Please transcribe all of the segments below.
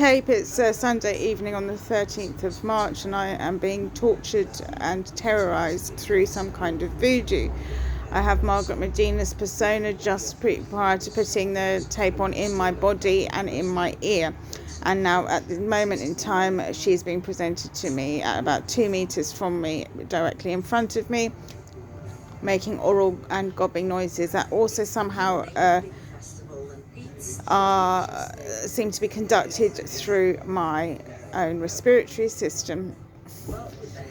tape. It's Sunday evening on the 13th of March, and I am being tortured and terrorized through some kind of voodoo. I have Margaret Medina's persona just prior to putting the tape on in my body and in my ear. And now at the moment in time, she's being presented to me at about 2 meters from me, directly in front of me, making oral and gobbling noises that also somehow seem to be conducted through my own respiratory system,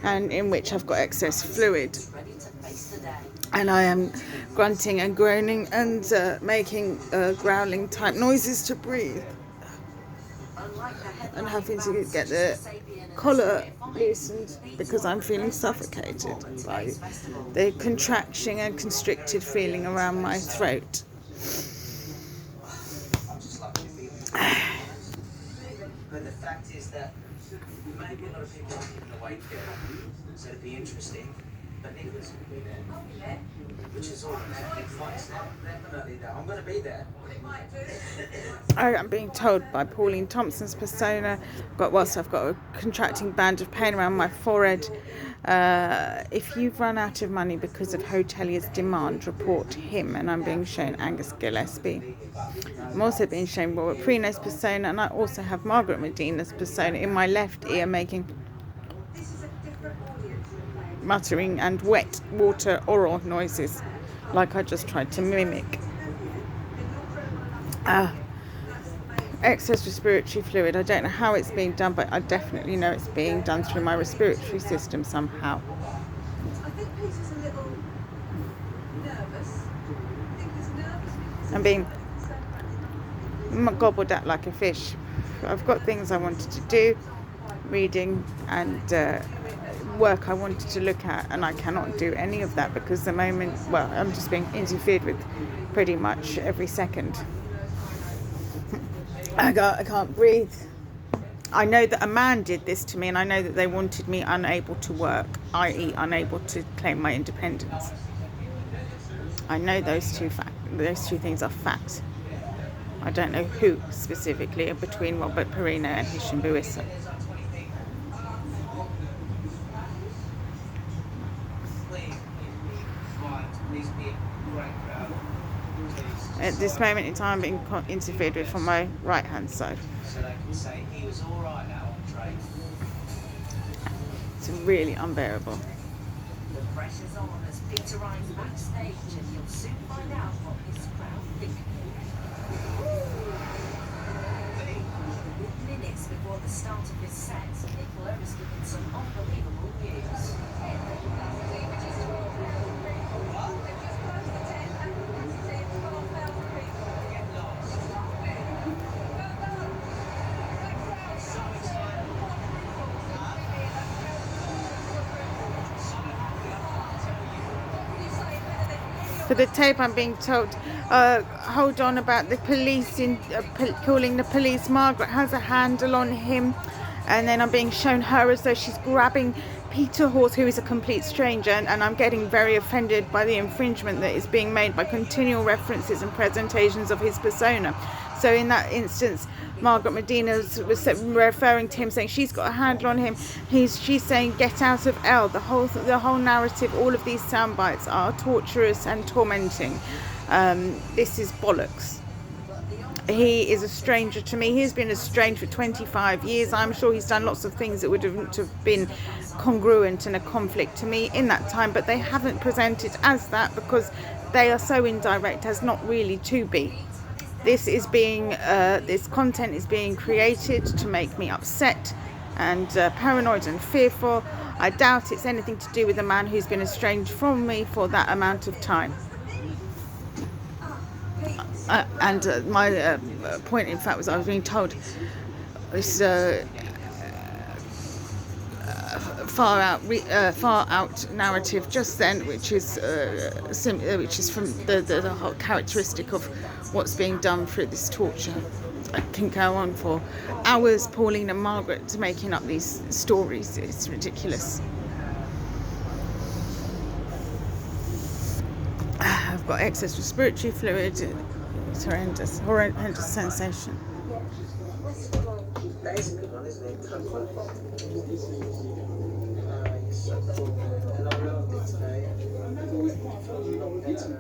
and in which I've got excess fluid. And I am grunting and groaning and making growling type noises to breathe, and having to get the collar loosened because I'm feeling suffocated by the contraction and constricted feeling around my throat. But the fact is that maybe a lot of people are keeping awake there, so it'd be interesting. But Nicholas will be there, which is all definitely there. I'm going to be there. I am being told by Pauline Thompson's persona, whilst I've got a contracting band of pain around my forehead, if you've run out of money because of hotelier's demand, report him. And I'm being shown Angus Gillespie. I'm also being shown Robert Prino's persona, and I also have Margaret Medina's persona in my left ear, making muttering and wet water oral noises like I just tried to mimic. Excess respiratory fluid. I don't know how it's being done, but I definitely know it's being done through my respiratory system somehow. I think Peter's a little nervous. I think he's nervous. I'm being gobbled at like a fish. I've got things I wanted to do, reading and work I wanted to look at, and I cannot do any of that because I'm just being interfered with pretty much every second. I can't breathe. I know that a man did this to me, and I know that they wanted me unable to work, i.e. unable to claim my independence. I know those two things are facts. I don't know who specifically between Robert Perino and Hisham Bouissa. At this moment in time, I'm being interfered with from my right hand side. So they can say he was all right now on train. It's really unbearable. The pressure's on as Peter arrives backstage, and you'll soon find out what his crowd think. Minutes before the start of his set, Nicola is given some unbelievable news. For the tape, I'm being told, hold on about the police, calling the police. Margaret has a handle on him. And then I'm being shown her as though she's grabbing Peter Horse, who is a complete stranger. And I'm getting very offended by the infringement that is being made by continual references and presentations of his persona. So in that instance, Margaret Medina was referring to him, saying she's got a handle on him. She's saying get out of L. The whole narrative, all of these sound bites are torturous and tormenting. This is bollocks. He is a stranger to me. He's been estranged for 25 years. I'm sure he's done lots of things that would have been congruent in a conflict to me in that time, but they haven't presented as that because they are so indirect as not really to be. This content is being created to make me upset and paranoid and fearful. I doubt it's anything to do with a man who's been estranged from me for that amount of time. My point, in fact, was I was being told this far out narrative just then, which is from the whole characteristic of what's being done through this torture. I can go on for hours, Pauline and Margaret, making up these stories. It's ridiculous. I've got excess respiratory fluid. It's horrendous sensation. That is a good one, isn't it? Comfort. You're so cool, man. And I loved it today. I feel a lot better.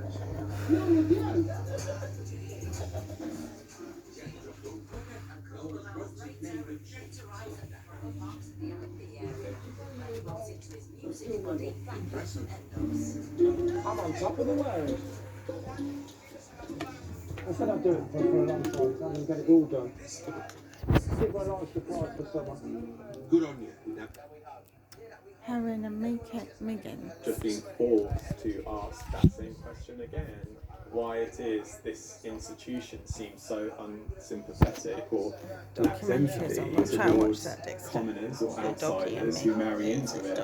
I'm on top of the world. I said I'd do it for a long time, so I'm going to get it all done. Give my life surprise for someone. Good on you. Now, Harry and Meghan. Just being forced to ask that same question again. Why it is this institution seems so unsympathetic or lacks empathy towards commoners or outsiders who marry into it.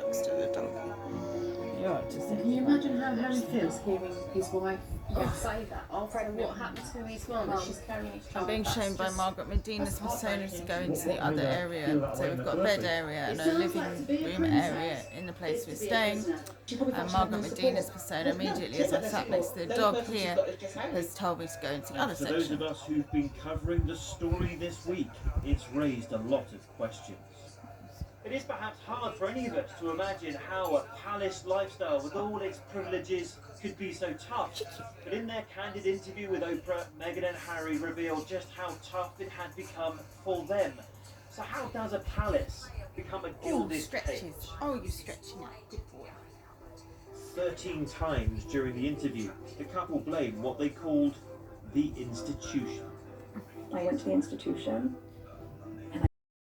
Can you imagine how Harry feels hearing his wife say that after what happened to his mum that she's carrying his child? I'm being shown by Margaret Medina's persona to go into the other area. So we've got a bed area and a living room area in the place we're staying. And Margaret Medina's persona, immediately as I sat next to the dog here, has told me to go into the other For those section. of us who've been covering the story this week, it's raised a lot of questions. It is perhaps hard for any of us to imagine how a palace lifestyle with all its privileges could be so tough. But in their candid interview with Oprah, Meghan and Harry revealed just how tough it had become for them. So how does a palace become a Oh, gilded stretches. cage? Oh, you're stretching out. Good boy. 13 times during the interview, the couple blamed what they called the institution. I went to the institution